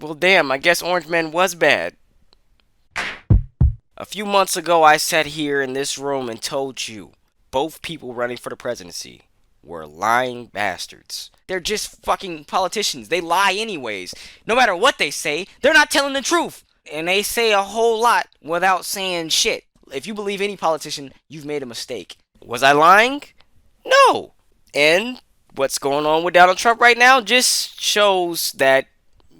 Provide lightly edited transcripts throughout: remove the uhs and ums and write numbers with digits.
Well, damn, I guess Orange Man was bad. A few months ago, I sat here in this room and told you both people running for the presidency were lying bastards. They're just fucking politicians. They lie anyways. No matter what they say, they're not telling the truth. And they say a whole lot without saying shit. If you believe any politician, you've made a mistake. Was I lying? No. And what's going on with Donald Trump right now just shows that,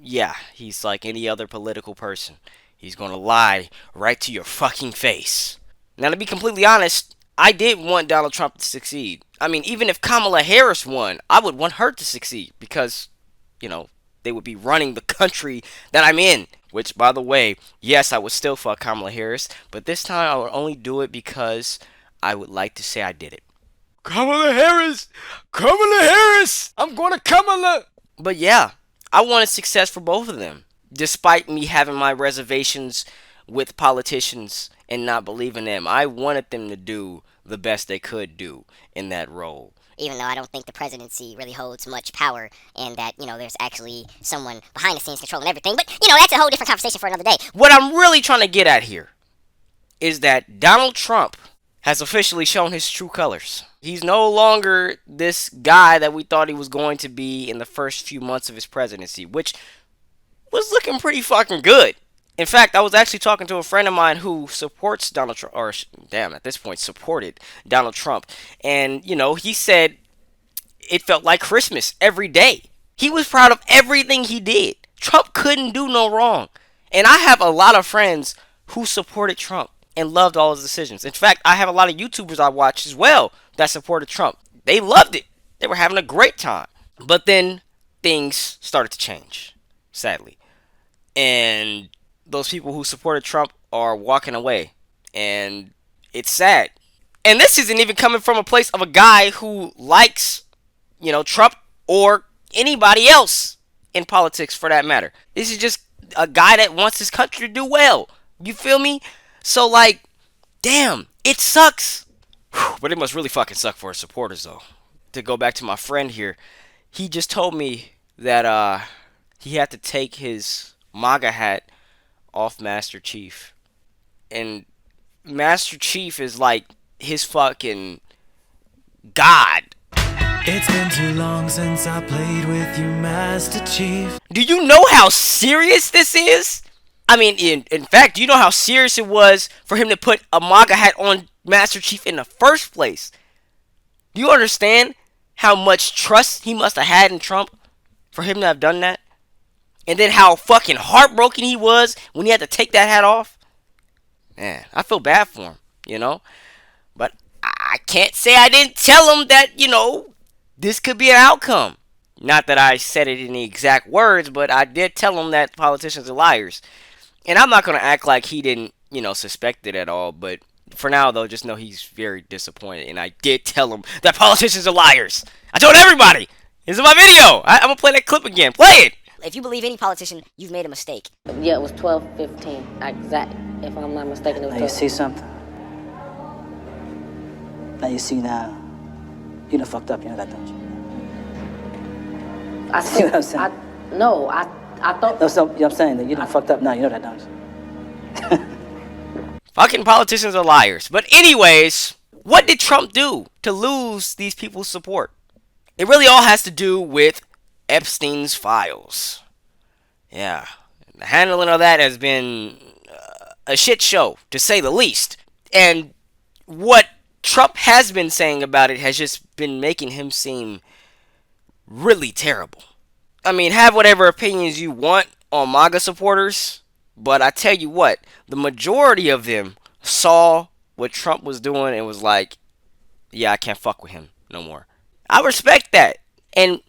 yeah, he's like any other political person. He's gonna lie right to your fucking face. Now, to be completely honest, I did want Donald Trump to succeed. I mean, even if Kamala Harris won, I would want her to succeed because, you know, they would be running the country that I'm in. Which, by the way, yes, I would still fuck Kamala Harris, but this time I would only do it because I would like to say I did it. Kamala Harris! Kamala Harris! I'm gonna Kamala! But yeah, I wanted success for both of them. Despite me having my reservations with politicians and not believing them, I wanted them to do the best they could do in that role. Even though I don't think the presidency really holds much power and that, there's actually someone behind the scenes controlling everything. But, that's a whole different conversation for another day. What I'm really trying to get at here is that Donald Trump has officially shown his true colors. He's no longer this guy that we thought he was going to be in the first few months of his presidency, which was looking pretty fucking good. In fact, I was actually talking to a friend of mine who supports Donald Trump, or damn, at this point, supported Donald Trump. And, he said it felt like Christmas every day. He was proud of everything he did. Trump couldn't do no wrong. And I have a lot of friends who supported Trump and loved all his decisions. In fact, I have a lot of YouTubers I watch as well that supported Trump. They loved it. They were having a great time. But then things started to change, sadly. And those people who supported Trump are walking away. And it's sad. And this isn't even coming from a place of a guy who likes, Trump or anybody else in politics for that matter. This is just a guy that wants his country to do well. You feel me? So, like, damn, it sucks. Whew, but it must really fucking suck for his supporters, though. To go back to my friend here, he just told me that he had to take his MAGA hat off Master Chief. And Master Chief is like his fucking god. It's been too long since I played with you, Master Chief. Do you know how serious this is? I mean, in fact, do you know how serious it was for him to put a MAGA hat on Master Chief in the first place? Do you understand how much trust he must have had in Trump for him to have done that? And then how fucking heartbroken he was when he had to take that hat off? Man, I feel bad for him, But I can't say I didn't tell him that, this could be an outcome. Not that I said it in the exact words, but I did tell him that politicians are liars. And I'm not going to act like he didn't, suspect it at all. But for now, though, just know he's very disappointed. And I did tell him that politicians are liars. I told everybody. This is my video. I'm going to play that clip again. Play it. If you believe any politician, you've made a mistake. Yeah, it was 12:15, exact. If I'm not mistaken, it was Now you see something? Now you see now. You done fucked up, you know that, don't you? I See what I'm saying? No, I thought. No, so, I'm saying that you done fucked up now, you know that, don't you? Fucking politicians are liars. But anyways, what did Trump do to lose these people's support? It really all has to do with Epstein's files. Yeah. The handling of that has been a shit show, to say the least. And what Trump has been saying about it has just been making him seem really terrible. I mean, have whatever opinions you want on MAGA supporters, but I tell you what, the majority of them saw what Trump was doing and was like, yeah, I can't fuck with him no more. I respect that. And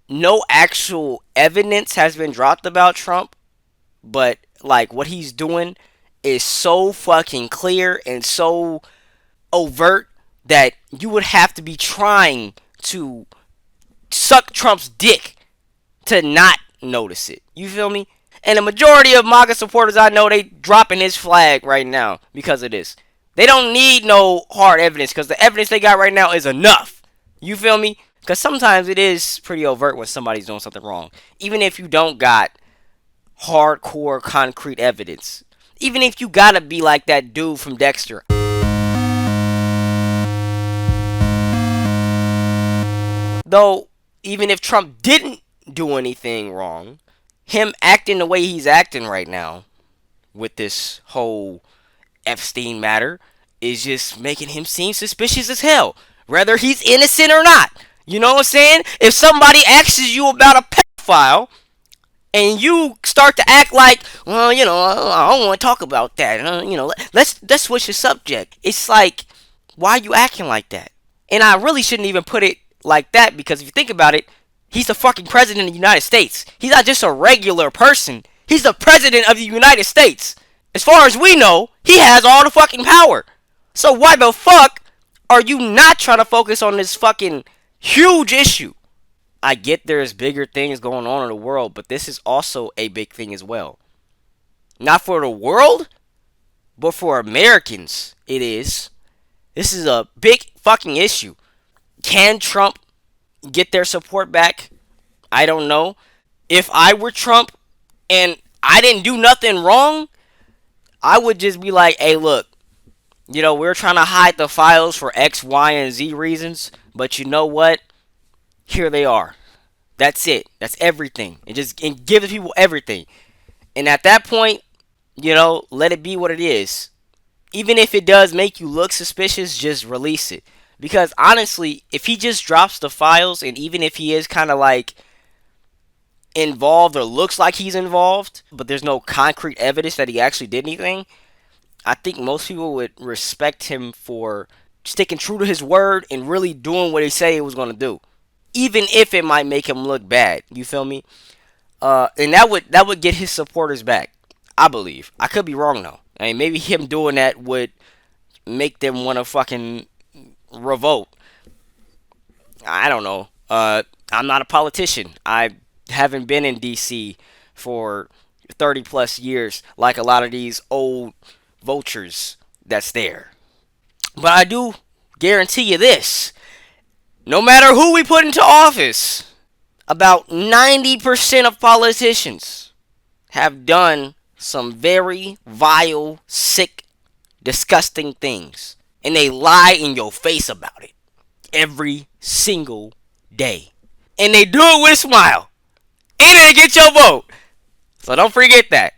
no actual evidence has been dropped about Trump, but like what he's doing is so fucking clear and so overt that you would have to be trying to suck Trump's dick to not notice it. You feel me? And the majority of MAGA supporters I know, they dropping his flag right now because of this. They don't need no hard evidence because the evidence they got right now is enough. You feel me? Because sometimes it is pretty overt when somebody's doing something wrong. Even if you don't got hardcore concrete evidence. Even if you gotta be like that dude from Dexter. Though, even if Trump didn't do anything wrong, him acting the way he's acting right now with this whole Epstein matter is just making him seem suspicious as hell, whether he's innocent or not. You know what I'm saying? If somebody asks you about a pedophile and you start to act like, well, I don't want to talk about that. Let's switch the subject. It's like, why are you acting like that? And I really shouldn't even put it like that, because if you think about it, he's the fucking president of the United States. He's not just a regular person. He's the president of the United States. As far as we know, he has all the fucking power. So why the fuck are you not trying to focus on this fucking huge issue? I get there's bigger things going on in the world, but this is also a big thing as well. Not for the world, but for Americans, it is. This is a big fucking issue. Can Trump get their support back? I don't know. If I were Trump and I didn't do nothing wrong, I would just be like, hey, look, we're trying to hide the files for X, Y, and Z reasons, but you know what? Here they are. That's it. That's everything. And give the people everything. And at that point, let it be what it is. Even if it does make you look suspicious, just release it. Because honestly, if he just drops the files, and even if he is kind of like involved or looks like he's involved, but there's no concrete evidence that he actually did anything, I think most people would respect him for sticking true to his word and really doing what he said he was going to do. Even if it might make him look bad. You feel me? And that would get his supporters back, I believe. I could be wrong though. I mean, maybe him doing that would make them want to fucking revolt. I don't know. I'm not a politician. I haven't been in DC for 30 plus years like a lot of these old vultures that's there. But I do guarantee you this. No matter who we put into office, about 90% of politicians have done some very vile, sick, disgusting things. And they lie in your face about it every single day. And they do it with a smile. And they get your vote. So don't forget that.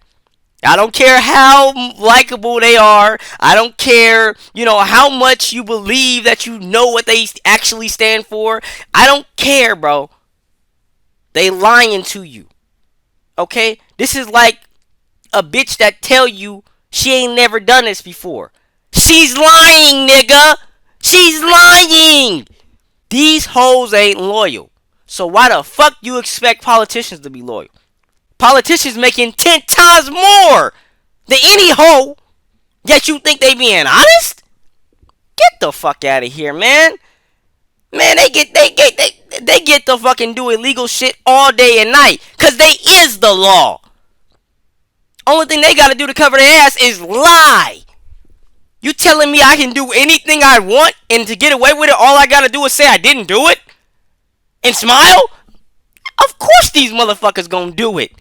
I don't care how likable they are. I don't care, how much you believe that you know what they actually stand for. I don't care, bro. They lying to you. Okay? This is like a bitch that tell you she ain't never done this before. She's lying, nigga. She's lying. These hoes ain't loyal. So why the fuck you expect politicians to be loyal? Politicians making 10 times more than any hoe, yet you think they being honest? Get the fuck out of here, man. Man, they get to fucking do illegal shit all day and night, cause they is the law. Only thing they gotta do to cover their ass is lie. You telling me I can do anything I want, and to get away with it, all I gotta do is say I didn't do it? And smile? Of course these motherfuckers gonna do it.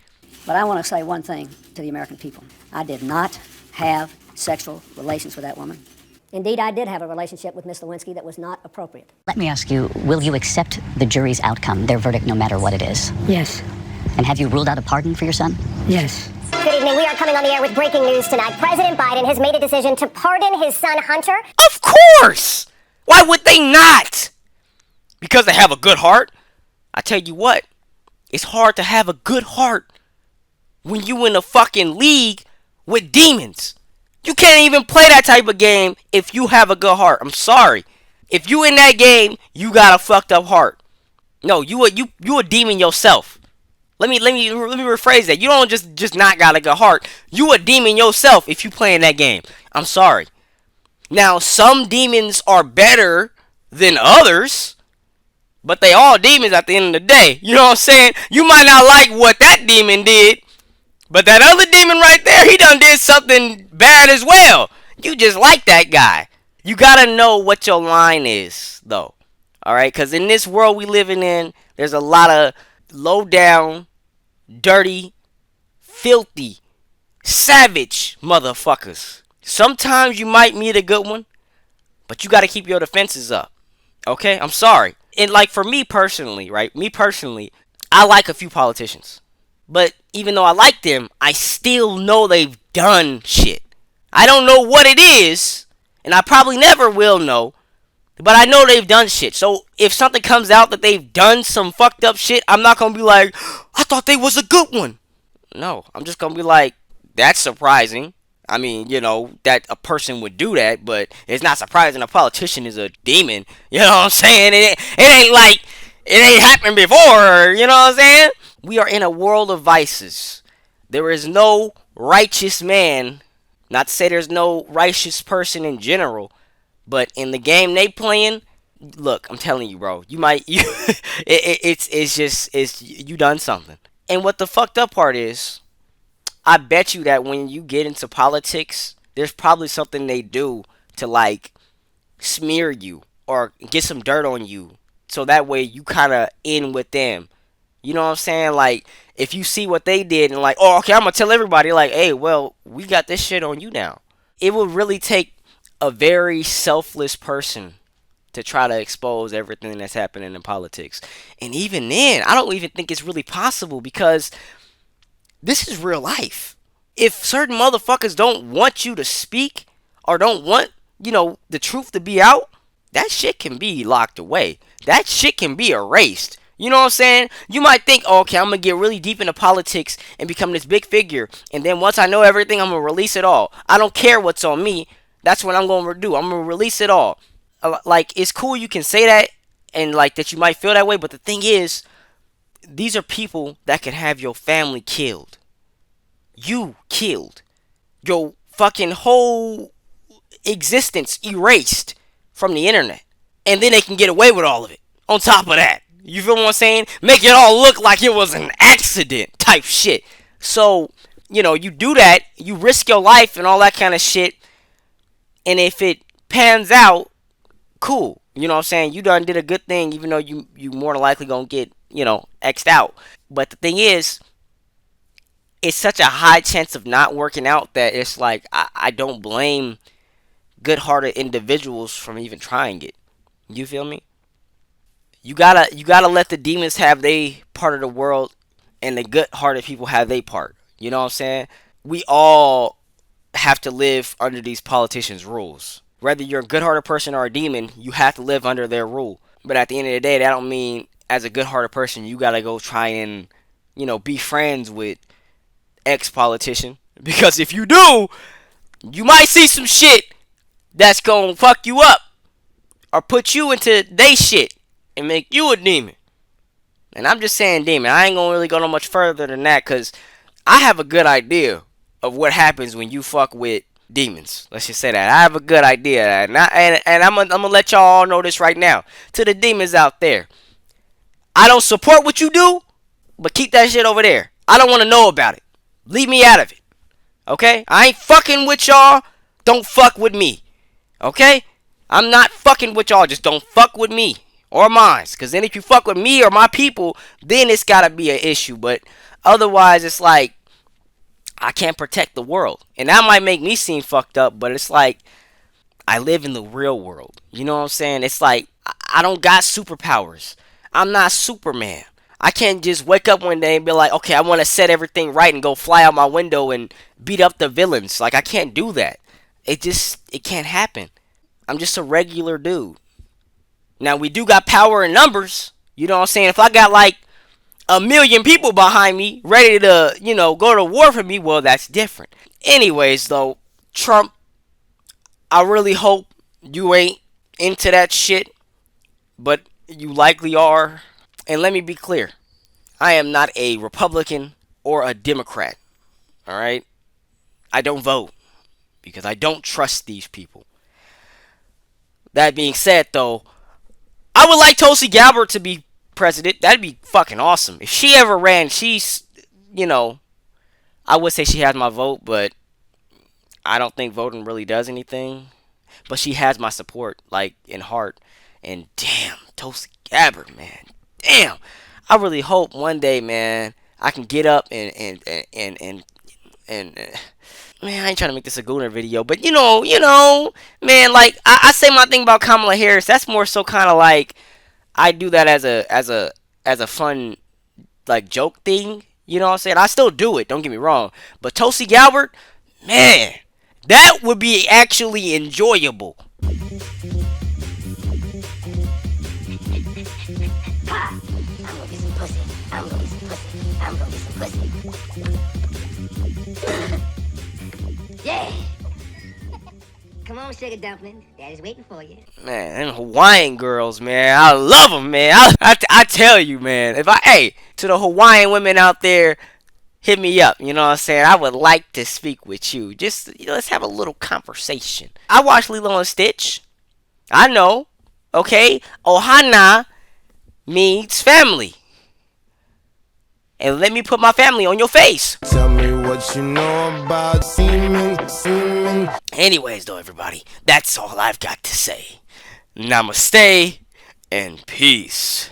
But I want to say one thing to the American people. I did not have sexual relations with that woman. Indeed, I did have a relationship with Miss Lewinsky that was not appropriate. Let me ask you, will you accept the jury's outcome, their verdict, no matter what it is? Yes. And have you ruled out a pardon for your son? Yes. Good evening. We are coming on the air with breaking news tonight. President Biden has made a decision to pardon his son Hunter. Of course! Why would they not? Because they have a good heart? I tell you what, it's hard to have a good heart when you in a fucking league with demons. You can't even play that type of game if you have a good heart. I'm sorry. If you in that game, you got a fucked up heart. No, you a demon yourself. Let me rephrase that. You don't just not got a good heart. You a demon yourself if you playing that game. I'm sorry. Now, some demons are better than others, but they all demons at the end of the day. You know what I'm saying? You might not like what that demon did, but that other demon right there, he done did something bad as well. You just like that guy. You gotta know what your line is, though. Alright? Because in this world we living in, there's a lot of low down, dirty, filthy, savage motherfuckers. Sometimes you might meet a good one, but you got to keep your defenses up. Okay? I'm sorry. And like for me personally, right? Me personally, I like a few politicians. But even though I like them, I still know they've done shit. I don't know what it is, and I probably never will know, but I know they've done shit. So if something comes out that they've done some fucked up shit, I'm not gonna be like, I thought they was a good one. No, I'm just gonna be like, that's surprising. I mean, that a person would do that, but it's not surprising a politician is a demon. You know what I'm saying? It ain't like it ain't happened before. You know what I'm saying? We are in a world of vices. There is no righteous man. Not to say there's no righteous person in general, but in the game they playing, look, I'm telling you, bro, you might it's you done something. And what the fucked up part is, I bet you that when you get into politics, there's probably something they do to like smear you or get some dirt on you, so that way you kind of in with them. You know what I'm saying? Like, if you see what they did and like, oh, okay, I'm gonna tell everybody, like, hey, well, we got this shit on you now. It would really take a very selfless person to try to expose everything that's happening in politics. And even then, I don't even think it's really possible because this is real life. If certain motherfuckers don't want you to speak or don't want, the truth to be out, that shit can be locked away. That shit can be erased. You know what I'm saying? You might think, oh, okay, I'm going to get really deep into politics and become this big figure. And then once I know everything, I'm going to release it all. I don't care what's on me. That's what I'm going to do. I'm going to release it all. Like, it's cool you can say that and, like, that you might feel that way. But the thing is, these are people that could have your family killed. You killed. Your fucking whole existence erased from the internet. And then they can get away with all of it. On top of that. You feel what I'm saying? Make it all look like it was an accident type shit. So, you do that, you risk your life and all that kind of shit. And if it pans out, cool. You know what I'm saying? You done did a good thing, even though you more than likely gonna get, X'd out. But the thing is, it's such a high chance of not working out that it's like, I don't blame good-hearted individuals from even trying it. You feel me? You gotta let the demons have their part of the world, and the good-hearted people have their part. You know what I'm saying? We all have to live under these politicians' rules. Whether you're a good-hearted person or a demon, you have to live under their rule. But at the end of the day, that don't mean as a good-hearted person you gotta go try and be friends with ex-politician, because if you do, you might see some shit that's gonna fuck you up or put you into they shit and make you a demon. And I'm just saying demon. I ain't gonna really go no much further than that because I have a good idea of what happens when you fuck with demons. Let's just say that. I have a good idea. And I'm gonna let y'all all know this right now. To the demons out there, I don't support what you do, but keep that shit over there. I don't want to know about it. Leave me out of it. Okay? I ain't fucking with y'all. Don't fuck with me. Okay? I'm not fucking with y'all. Just don't fuck with me or mine. Because then if you fuck with me or my people, then it's got to be an issue. But otherwise, it's like, I can't protect the world. And that might make me seem fucked up, but it's like, I live in the real world. You know what I'm saying? It's like, I don't got superpowers. I'm not Superman. I can't just wake up one day and be like, okay, I want to set everything right and go fly out my window and beat up the villains. Like, I can't do that. It can't happen. I'm just a regular dude. Now, we do got power in numbers. You know what I'm saying? If I got like 1 million people behind me ready to, go to war for me, well, that's different. Anyways, though, Trump, I really hope you ain't into that shit, but you likely are. And let me be clear, I am not a Republican or a Democrat, alright? I don't vote because I don't trust these people. That being said, though, I would like Tulsi Gabbard to be president. That'd be fucking awesome. If she ever ran, she's, I would say she has my vote, but I don't think voting really does anything. But she has my support, like, in heart. And damn, Tulsi Gabbard, man. Damn. I really hope one day, man, I can get up and man, I ain't trying to make this a gooner video, but man, like I say my thing about Kamala Harris. That's more so kind of like I do that as a fun like joke thing. You know what I'm saying? I still do it. Don't get me wrong. But Tulsi Gabbard, man, that would be actually enjoyable. Yeah. Come on, sugar dumpling. Daddy's waiting for you. Man, them Hawaiian girls, man, I love them, man. I tell you, man, hey, to the Hawaiian women out there, hit me up. You know what I'm saying? I would like to speak with you. Just let's have a little conversation. I watched Lilo and Stitch. I know. Okay, Ohana means family. And let me put my family on your face. Tell me what you know about semen. Anyways, though, everybody, that's all I've got to say. Namaste and peace.